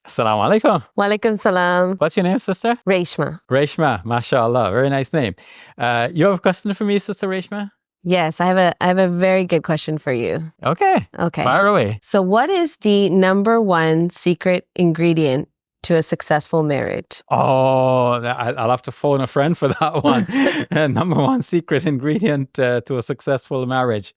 Assalamu alaikum. Walaikum salam. What's your name, sister? Reshma. Reshma, mashallah. Very nice name. You have a question for me, Sister Reshma? Yes, I have a very good question for you. Okay. Fire away. So what is the number one secret ingredient to a successful marriage? Oh, I'll have to phone a friend for that one. Number one secret ingredient to a successful marriage.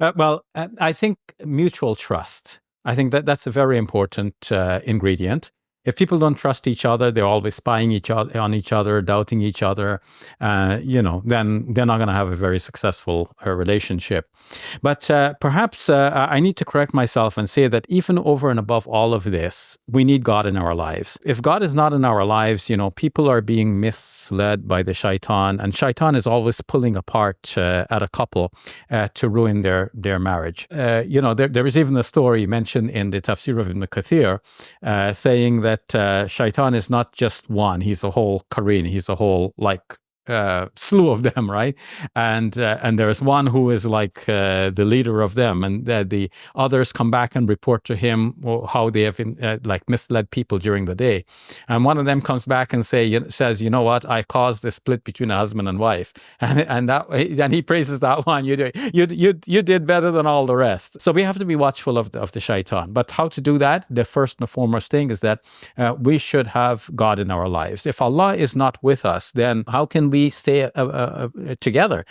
I think mutual trust. I think that's a very important ingredient. If people don't trust each other, they're always spying on each other, doubting each other, then they're not going to have a very successful relationship. But perhaps I need to correct myself and say that even over and above all of this, we need God in our lives. If God is not in our lives, people are being misled by the shaitan, and shaitan is always pulling apart at a couple to ruin their marriage. There is even a story mentioned in the Tafsir of Ibn Kathir saying that shaitan is not just one, he's a whole qareen, he's a whole slew of them, right? And there's one who is like the leader of them, and the others come back and report to him how they have misled people during the day. And one of them comes back and says, you know what? I caused the split between a husband and wife, and he praises that one. You did better than all the rest. So we have to be watchful of the shaitan. But how to do that? The first and foremost thing is that we should have God in our lives. If Allah is not with us, then how can we stay together?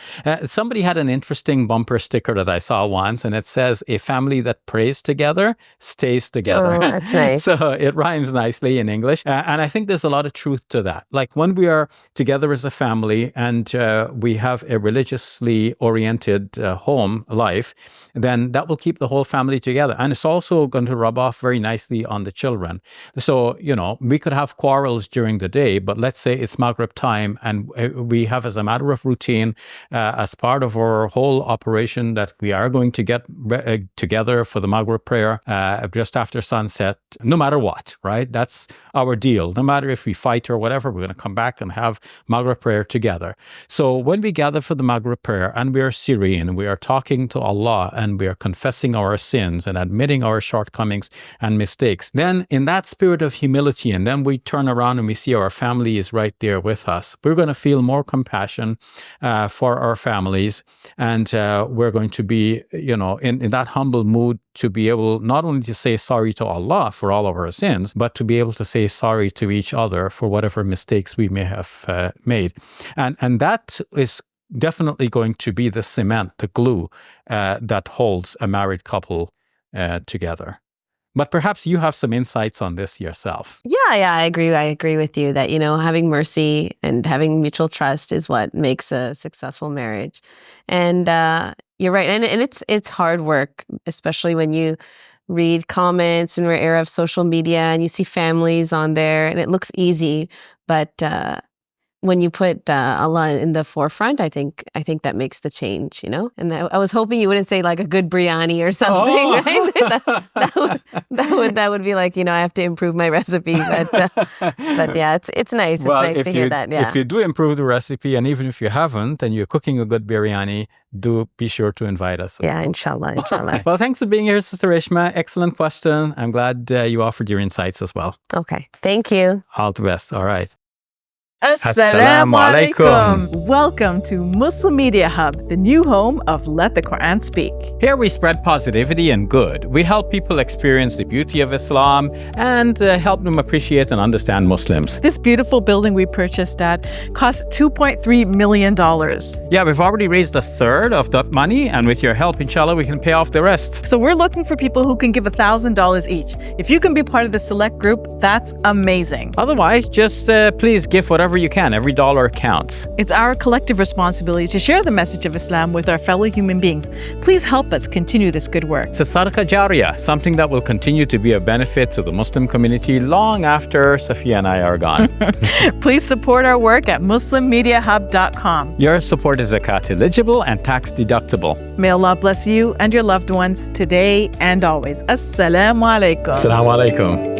Somebody had an interesting bumper sticker that I saw once, and it says, "A family that prays together stays together." Oh, that's nice. So it rhymes nicely in English. And I think there's a lot of truth to that. Like when we are together as a family and we have a religiously oriented home life, then that will keep the whole family together. And it's also going to rub off very nicely on the children. So, we could have quarrels during the day, but let's say it's Maghrib time and we have as a matter of routine, as part of our whole operation, that we are going to get together for the Maghrib prayer just after sunset, no matter what, right? That's our deal. No matter if we fight or whatever, we're going to come back and have Maghrib prayer together. So when we gather for the Maghrib prayer and we are serene, we are talking to Allah and we are confessing our sins and admitting our shortcomings and mistakes, then in that spirit of humility, and then we turn around and we see our family is right there with us, we're going to feel more compassion for our families, and we're going to be, in that humble mood to be able not only to say sorry to Allah for all of our sins, but to be able to say sorry to each other for whatever mistakes we may have made. And that is definitely going to be the cement, the glue that holds a married couple together. But perhaps you have some insights on this yourself. Yeah, I agree. I agree with you that, having mercy and having mutual trust is what makes a successful marriage. And you're right. And it's hard work, especially when you read comments in our era of social media and you see families on there and it looks easy. But when you put Allah in the forefront, I think that makes the change, And I was hoping you wouldn't say like a good biryani or something, right? that would be like, I have to improve my recipe. But yeah, it's nice. It's nice to hear that. Yeah. If you do improve the recipe, and even if you haven't, and you're cooking a good biryani, do be sure to invite us. Yeah, inshallah. Well, thanks for being here, Sister Reshma. Excellent question. I'm glad you offered your insights as well. Okay. Thank you. All the best. All right. Assalamu alaikum. Welcome to Muslim Media Hub, the new home of Let the Quran Speak. Here we spread positivity and good. We help people experience the beauty of Islam and help them appreciate and understand Muslims. This beautiful building we purchased at cost $2.3 million. Yeah, we've already raised a third of that money, and with your help, inshallah, we can pay off the rest. So we're looking for people who can give $1,000 each. If you can be part of the select group, that's amazing. Otherwise, just please give whatever you can. Every dollar counts. It's our collective responsibility to share the message of Islam with our fellow human beings. Please help us continue this good work. It's a sadaqah jariyah, something that will continue to be a benefit to the Muslim community long after Safiya and I are gone. Please support our work at muslimmediahub.com. Your support is zakat eligible and tax deductible. May Allah bless you and your loved ones today and always. Assalamu alaikum. Assalamu alaikum.